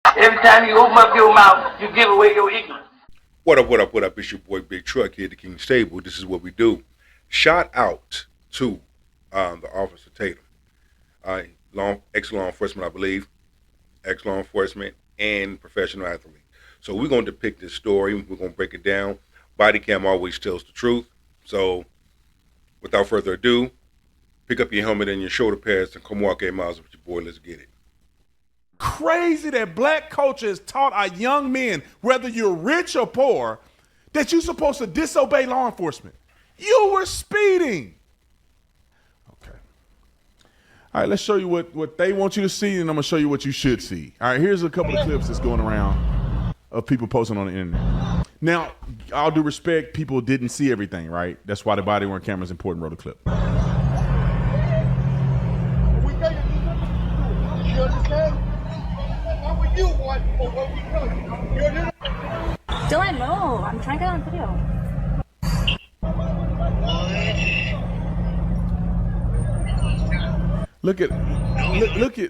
Every time you open up your mouth, you give away your ignorance. What up, what up, what up? It's your boy Big Truck here at the King's Table. This is what we do. Shout out to the Officer Tatum. Ex-law enforcement, I believe. Ex-law enforcement and professional athlete. So we're going to depict this story. We're going to break it down. Body cam always tells the truth. So without further ado, pick up your helmet and your shoulder pads and come walk 8 miles with your boy. Let's get it. Crazy that black culture has taught our young men, whether you're rich or poor, that you're supposed to disobey law enforcement. You were speeding. Okay. All right, let's show you what they want you to see, and I'm going to show you what you should see. All right, here's a couple of clips that's going around of people posting on the internet. Now, all due respect, people didn't see everything, right? That's why the body-worn camera is important. Roll the clip. You understand? What would you want or what we tell you? You understand? Dylan, no, I'm trying to get on video.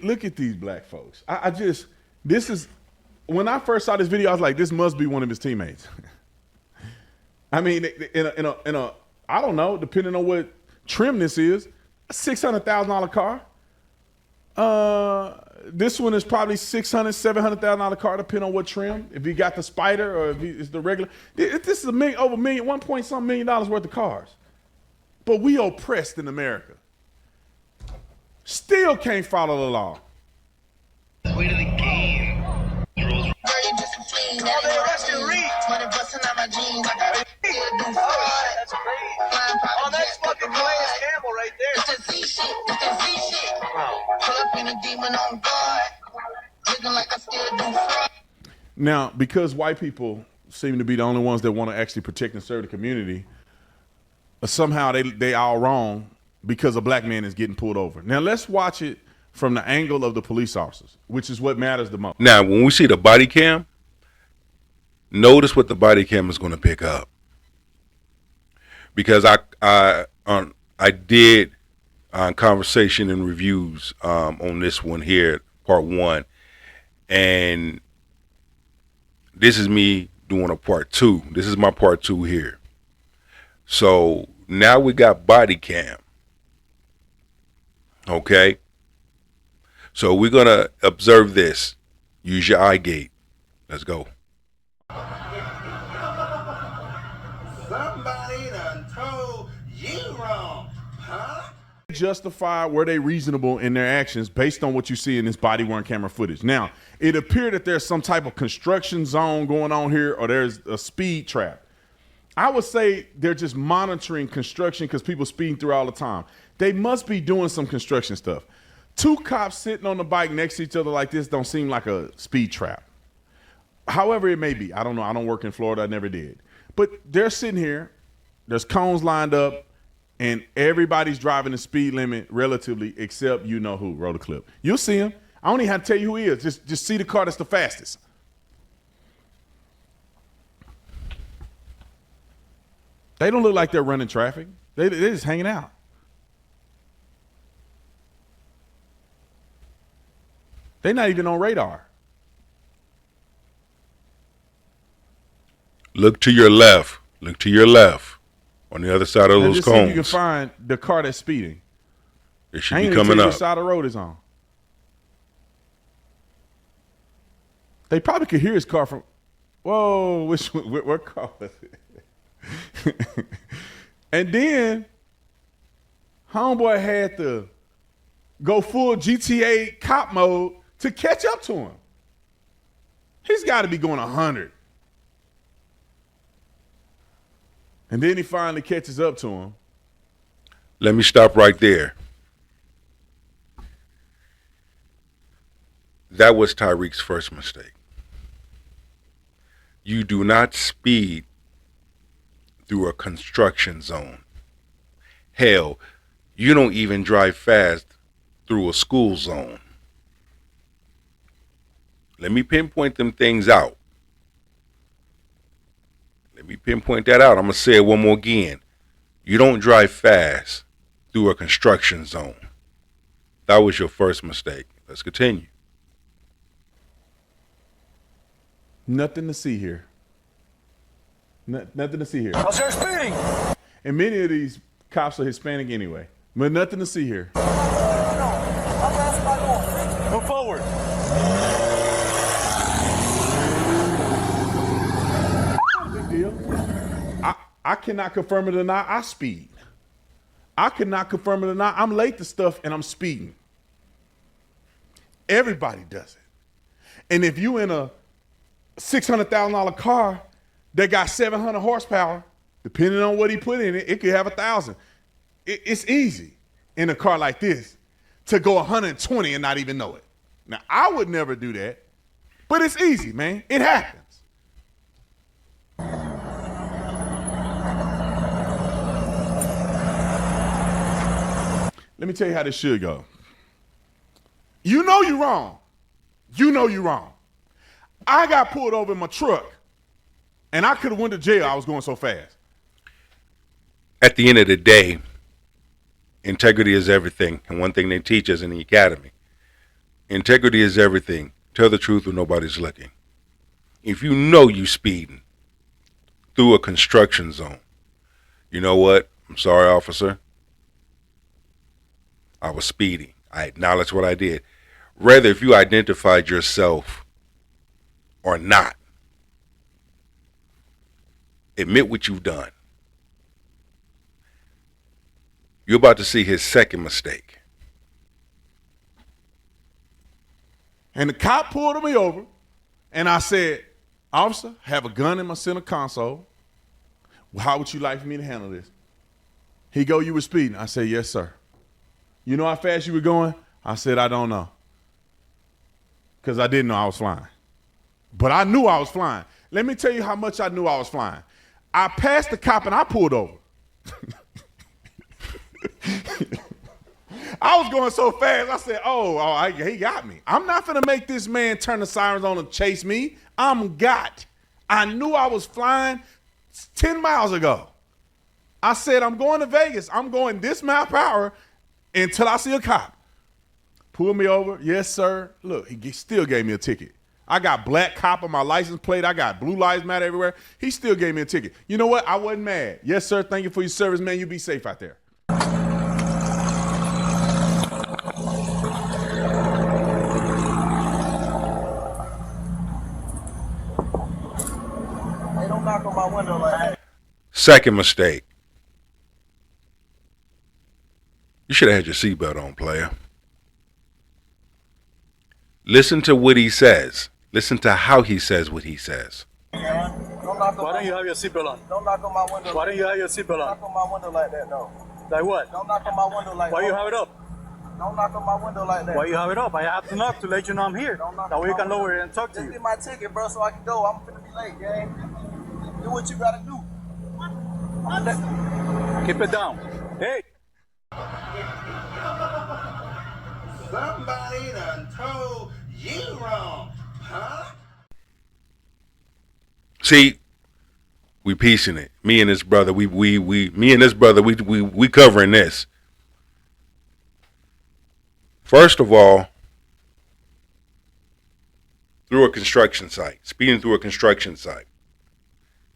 Look at these black folks. This is when I first saw this video, I was like, this must be one of his teammates. I mean, in a I don't know, depending on what trim this is, a $600,000 car. This one is probably $700,000 car, depending on what trim. If he got the Spider or if it's the regular. This is over $1 million, $1.something million worth of cars. But we oppressed in America. Still can't follow the law. Way to the game. Oh, they arrested Reed. That's crazy. Oh, that's fucking Calais Campbell right there. It's the Z shit. It's the Z shit. Pull up in a demon on guard. Looking like I still do fraud. Now, because white people seem to be the only ones that want to actually protect and serve the community, somehow they all wrong because a black man is getting pulled over. Now, let's watch it from the angle of the police officers, which is what matters the most. Now, when we see the body cam, notice what the body cam is going to pick up. Because I did conversation and reviews on this one here, part one, and this is me doing a part two. This is my part two here. So now we got body cam. Okay. So we're going to observe this. Use your eye gate. Let's go. Somebody done told you wrong, huh? Justify, were they reasonable in their actions based on what you see in this body-worn camera footage? Now, it appeared that there's some type of construction zone going on here, or there's a speed trap. I would say they're just monitoring construction because people speeding through all the time. They must be doing some construction stuff. Two cops sitting on the bike next to each other like this don't seem like a speed trap. However it may be. I don't know. I don't work in Florida. I never did. But they're sitting here. There's cones lined up, and everybody's driving the speed limit relatively, except you know who. Roll the clip. You'll see him. I don't even have to tell you who he is. Just see the car that's the fastest. They don't look like they're running traffic. They're just hanging out. They're not even on radar. Look to your left. Look to your left. On the other side of Now those just see if you can cones. find the car that's speeding. It should I be ain't even coming tell you up. what side of the road is on. They probably could hear his car from. Whoa, what car was it? And then, homeboy had to go full GTA cop mode to catch up to him. He's got to be going 100. And then he finally catches up to him. Let me stop right there. That was Tyreek's first mistake. You do not speed through a construction zone. Hell, you don't even drive fast through a school zone. Let me pinpoint them things out. Let me pinpoint that out. I'm going to say it one more again. You don't drive fast through a construction zone. That was your first mistake. Let's continue. Nothing to see here. Nothing to see here. How's your speeding? And many of these cops are Hispanic anyway. But nothing to see here. Move forward. Big deal. I cannot confirm it or not. I speed. I cannot confirm it or not. I'm late to stuff and I'm speeding. Everybody does it. And if you in a $600,000 car that got 700 horsepower, depending on what he put in it, it could have 1,000. It's easy in a car like this to go 120 and not even know it. Now, I would never do that, but it's easy, man. It happens. Let me tell you how this should go. You know you're wrong. You know you're wrong. I got pulled over in my truck, and I could have went to jail. I was going so fast. At the end of the day, integrity is everything. And one thing they teach us in the academy, integrity is everything. Tell the truth when nobody's looking. If you know you speeding through a construction zone, you know what? I'm sorry, officer. I was speeding. I acknowledge what I did. Rather, if you identified yourself or not, admit what you've done. You're about to see his second mistake. And the cop pulled me over, and I said, officer, I have a gun in my center console. Well, how would you like for me to handle this? He go, you were speeding. I said, yes, sir. You know how fast you were going? I said, I don't know. Because I didn't know I was flying. But I knew I was flying. Let me tell you how much I knew I was flying. I passed the cop and I pulled over. I was going so fast, I said, he got me. I'm not going to make this man turn the sirens on and chase me. I'm got. I knew I was flying 10 miles ago. I said, I'm going to Vegas. I'm going this mile per hour until I see a cop. Pull me over. Yes, sir. Look, he still gave me a ticket. I got black cop on my license plate. I got blue lives matter everywhere. He still gave me a ticket. You know what? I wasn't mad. Yes, sir. Thank you for your service, man. You be safe out there. Hey, don't knock on my window like that. Second mistake. You should have had your seatbelt on, player. Listen to what he says. Listen to how he says what he says. Why don't you have your seatbelt on? Don't knock on my window. Why don't you have your seatbelt on? Don't knock on my window like that, no. Like what? Don't knock on my window like that. Why you have it up? Don't knock on my window like that. Why you have it up? I have to knock to let you know I'm here. That way you can lower it and talk to you. Just get my ticket, bro, so I can go. I'm finna be late, gang. Do what you gotta do. Keep it down. Hey. Somebody done told you wrong, huh? See, we piecing it. Me and this brother, we covering this. First of all, through a construction site, speeding through a construction site,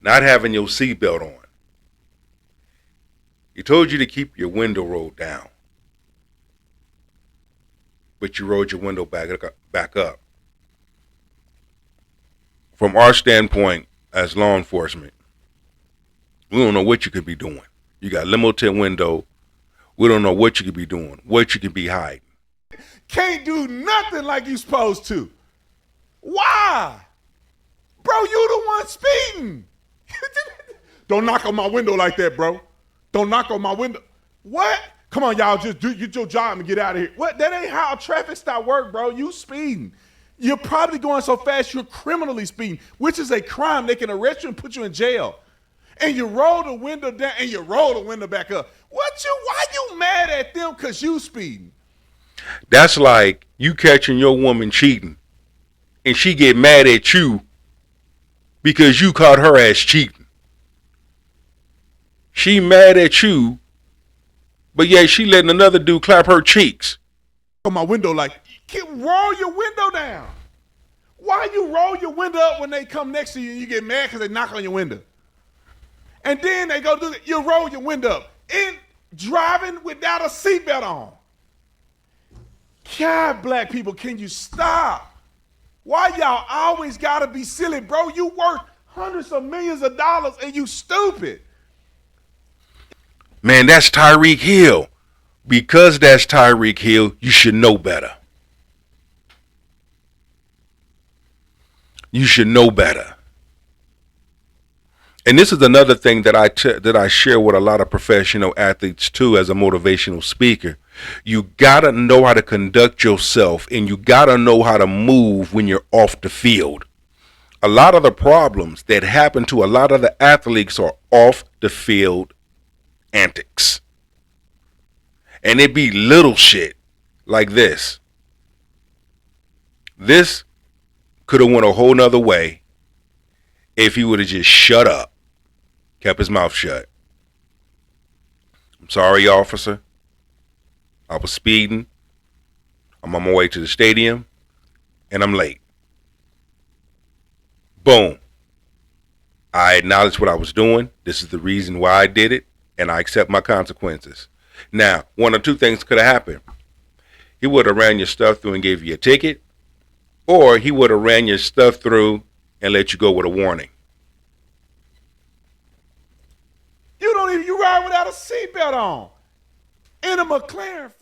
not having your seatbelt on. He told you to keep your window rolled down, but you rolled your window back up. From our standpoint as law enforcement, we don't know what you could be doing. You got limo tint window. We don't know what you could be doing, what you could be hiding. Can't do nothing like you supposed to. Why? Bro, you the one speeding. Don't knock on my window like that, bro. Don't knock on my window. What? Come on, y'all, just get your job and get out of here. What? That ain't how a traffic stop work, bro. You speeding. You're probably going so fast you're criminally speeding, which is a crime. They can arrest you and put you in jail. And you roll the window down and you roll the window back up. Why you mad at them because you speeding? That's like you catching your woman cheating and she get mad at you because you caught her ass cheating. She mad at you, but yeah, she letting another dude clap her cheeks. On my window like, roll your window down. Why you roll your window up when they come next to you and you get mad because they knock on your window? And then they go do it, you roll your window up. In driving without a seatbelt on. God, black people, can you stop? Why y'all always gotta be silly, bro? You worth hundreds of millions of dollars and you stupid. Man, that's Tyreek Hill. Because that's Tyreek Hill, you should know better. You should know better. And this is another thing that I share with a lot of professional athletes too, as a motivational speaker. You gotta know how to conduct yourself, and you gotta know how to move when you're off the field. A lot of the problems that happen to a lot of the athletes are off the field antics. And it be little shit like this. This could have went a whole nother way if he would have just shut up. Kept his mouth shut. I'm sorry, officer. I was speeding. I'm on my way to the stadium, and I'm late. Boom. I acknowledged what I was doing. This is the reason why I did it, and I accept my consequences. Now, one or two things could have happened. He would have ran your stuff through and gave you a ticket, or he would have ran your stuff through and let you go with a warning. You ride without a seatbelt on. In a McLaren.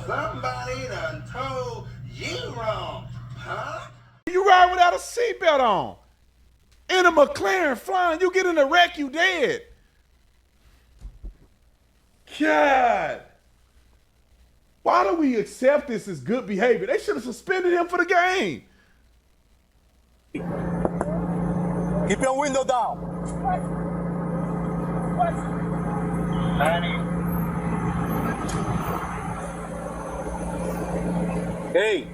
Somebody done told you wrong, huh? You ride without a seatbelt on. In a McLaren flying, you get in a wreck, you dead. God. Why do we accept this as good behavior? They should have suspended him for the game. Keep your window down. Hey,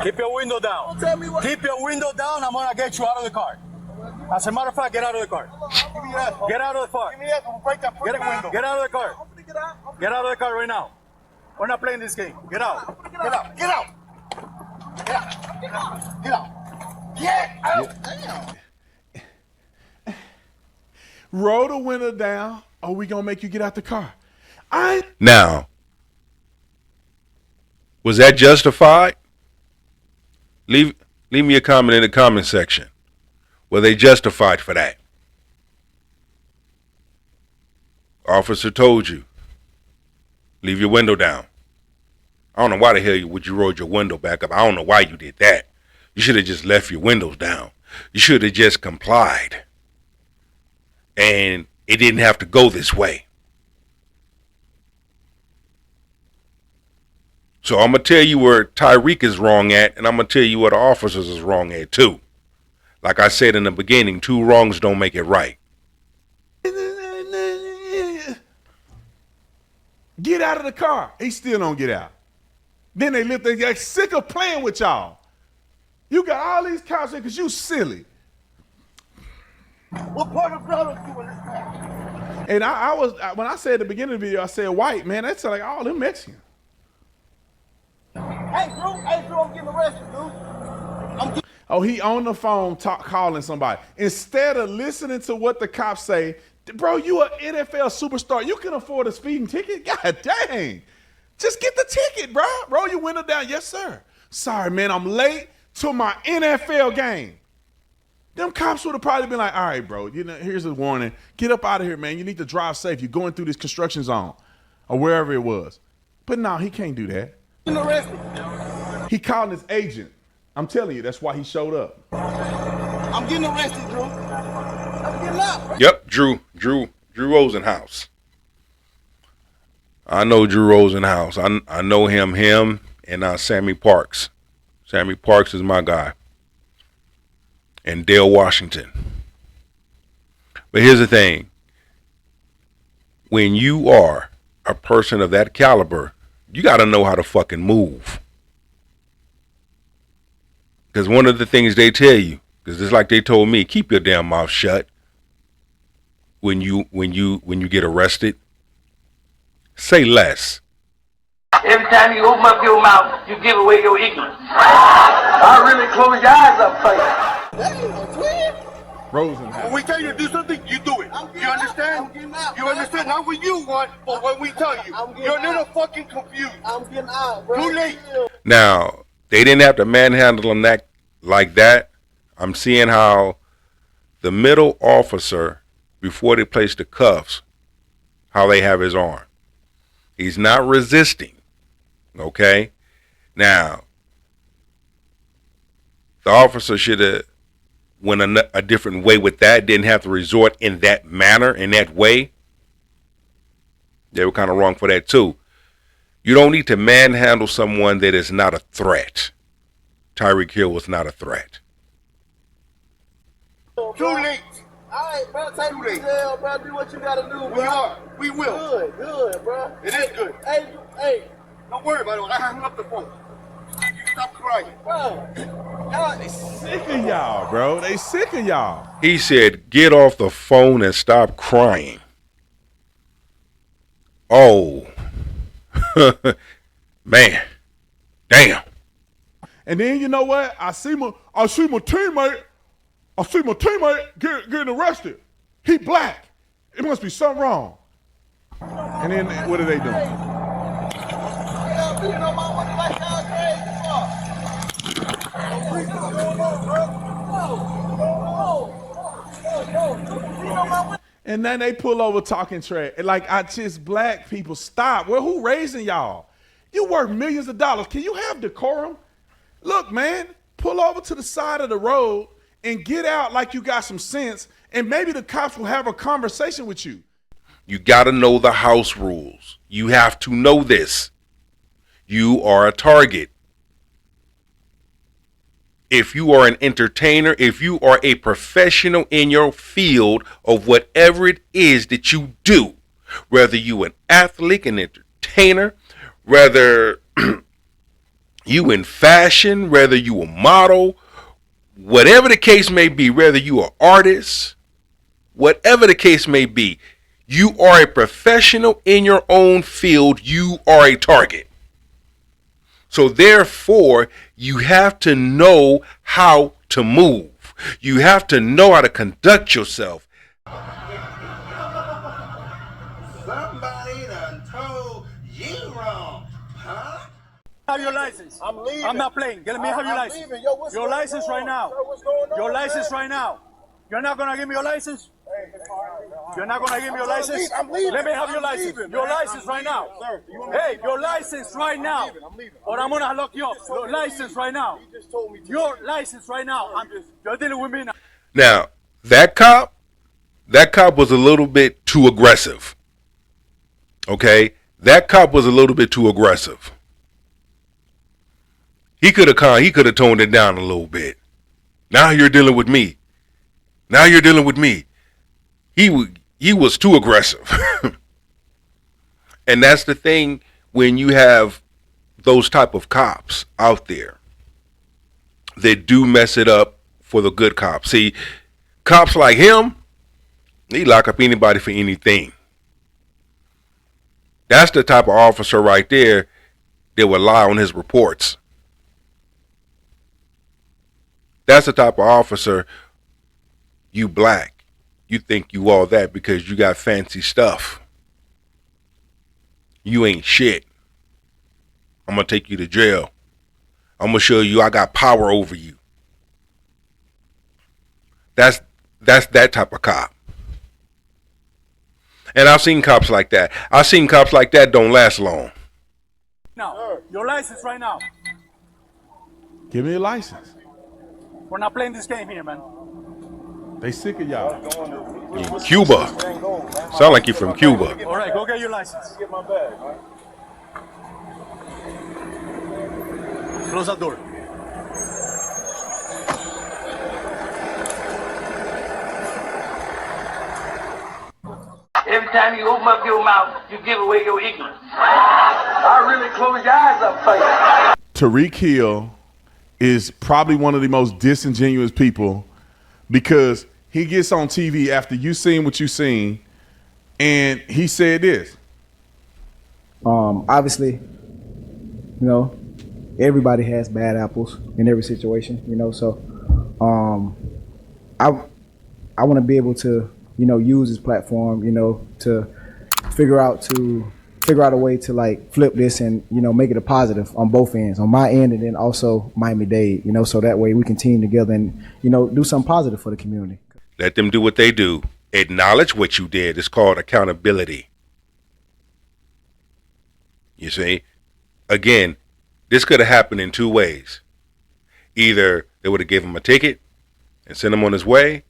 keep your window down. Keep your window down. I'm gonna get you out of the car. As a matter of fact, get out of the car. Get out of the car. Get out of the car. Get out of the car right now. We're not playing this game. Get out. Get out. Get out. Get out. Get out. Get out. Get out. Damn. Roll the window down, or we gonna make you get out the car. Now, was that justified? Leave me a comment in the comment section. Were they justified for that? Officer told you, leave your window down. I don't know why the hell would you roll your window back up. I don't know why you did that. You should have just left your windows down. You should have just complied. And it didn't have to go this way. So I'm going to tell you where Tyreek is wrong at, and I'm going to tell you where the officers is wrong at too. Like I said in the beginning, two wrongs don't make it right. Get out of the car. He still don't get out. Then they lift. They're like, sick of playing with y'all. You got all these cops here because you silly. What part of brother doing this now? And when I said at the beginning of the video, I said white, man, that's like all them Mexican. Hey, Drew, I'm getting arrested, dude. Oh, he on the phone calling somebody. Instead of listening to what the cops say, bro, you an NFL superstar. You can afford a speeding ticket? God dang. Just get the ticket, bro. Roll your window down. Yes, sir. Sorry, man, I'm late to my NFL game. Them cops would have probably been like, all right, bro, here's a warning. Get up out of here, man. You need to drive safe. You're going through this construction zone or wherever it was. But no, he can't do that. He called his agent. I'm telling you, that's why he showed up. I'm getting arrested, Drew. I'm getting up, bro. Yep, Drew Rosenhaus. I know Drew Rosenhaus. I know him and Sammy Parks. Sammy Parks is my guy. And Dale Washington. But here's the thing. When you are a person of that caliber, you got to know how to fucking move. Because one of the things they tell you, because it's like they told me, keep your damn mouth shut when you get arrested. Say less. Every time you open up your mouth, you give away your ignorance. I really close your eyes up for you. Rosenhouse. When we tell you to do something, you do it. You understand? You understand? Not what you want, but what we tell you. You're a little fucking confused. I'm getting out, bro. Too late. Now, they didn't have to manhandle him like that. I'm seeing how the middle officer, before they place the cuffs, how they have his arm. He's not resisting. Okay? Now, the officer should have went a different way with that, didn't have to resort in that manner, in that way. They were kind of wrong for that too. You don't need to manhandle someone that is not a threat. Tyreek Hill was not a threat. Too late. All right, bro, take me to jail, bro. Do what you gotta do, bro. We are. We will. Good, bro. It is good. Hey. Don't worry about it. I hung up the phone. Stop crying. Bro. They sick of y'all, bro. They sick of y'all. He said, get off the phone and stop crying. Oh. Man. Damn. And then you know what? I see my teammate getting arrested. He black. It must be something wrong. And then what are they doing? And then they pull over talking trash. Like, black people, stop. Well, who raising y'all? You worth millions of dollars. Can you have decorum? Look, man, pull over to the side of the road and get out like you got some sense, and maybe the cops will have a conversation with you. You got to know the house rules. You have to know this. You are a target. If you are an entertainer, if you are a professional in your field of whatever it is that you do, whether you an athlete, an entertainer, whether you in fashion, whether you a model, whatever the case may be, whether you are artist, whatever the case may be, you are a professional in your own field. You are a target. So therefore, you have to know how to move. You have to know how to conduct yourself. Somebody done told you wrong, huh? Have your license. I'm leaving. I'm not playing. Let me have your I'm license. leaving. Yo, what's Your going license on? right now. Sir, what's going on, Your license man? right now. You're not gonna give me your license? You're not gonna give me your license? I'm leaving. Let me have your I'm license. leaving, Your man. license I'm right now. leaving, sir. You want me Hey, to- your license right now. I'm leaving. Or I'm gonna lock you up. Your license right now. You just told me to. Your license right now. You're dealing with me now. Now, that cop was a little bit too aggressive. Okay? That cop was a little bit too aggressive. He could have toned it down a little bit. Now you're dealing with me. Now you're dealing with me. He was too aggressive. And that's the thing when you have those type of cops out there that do mess it up for the good cops. See, cops like him, they lock up anybody for anything. That's the type of officer right there that would lie on his reports. That's the type of officer, you black, you think you all that because you got fancy stuff. You ain't shit. I'm going to take you to jail. I'm going to show you I got power over you. That's that type of cop. And I've seen cops like that. I've seen cops like that don't last long. Now, your license right now. Give me a license. We're not playing this game here, man. They sick of y'all. In Cuba. Sound like you're from Cuba. All right, go get your license. Get my bag, man. Close that door. Every time you open up your mouth, you give away your ignorance. I really close your eyes up for you. Tyreek Hill is probably one of the most disingenuous people because he gets on TV after you seen what you seen, and he said this. Obviously, You know, everybody has bad apples in every situation. You know, so I want to be able to, you know, use this platform, you know, to figure out a way to like flip this and, you know, make it a positive on both ends, on my end and then also Miami-Dade, you know, so that way we can team together and, you know, do something positive for the community. Let them do what they do. Acknowledge what you did. It's called accountability. You see? Again, this could have happened in two ways. Either they would have gave him a ticket and sent him on his way,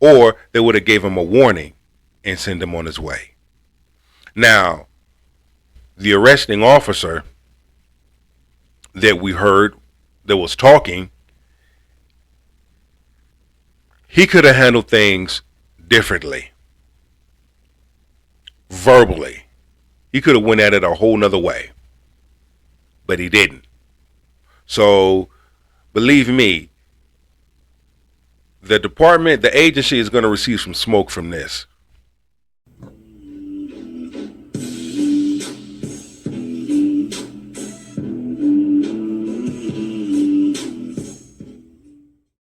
or they would have gave him a warning and sent him on his way. Now, the arresting officer that we heard that was talking, he could have handled things differently. Verbally. He could have went at it a whole nother way. But he didn't. So, believe me, the department, the agency is going to receive some smoke from this.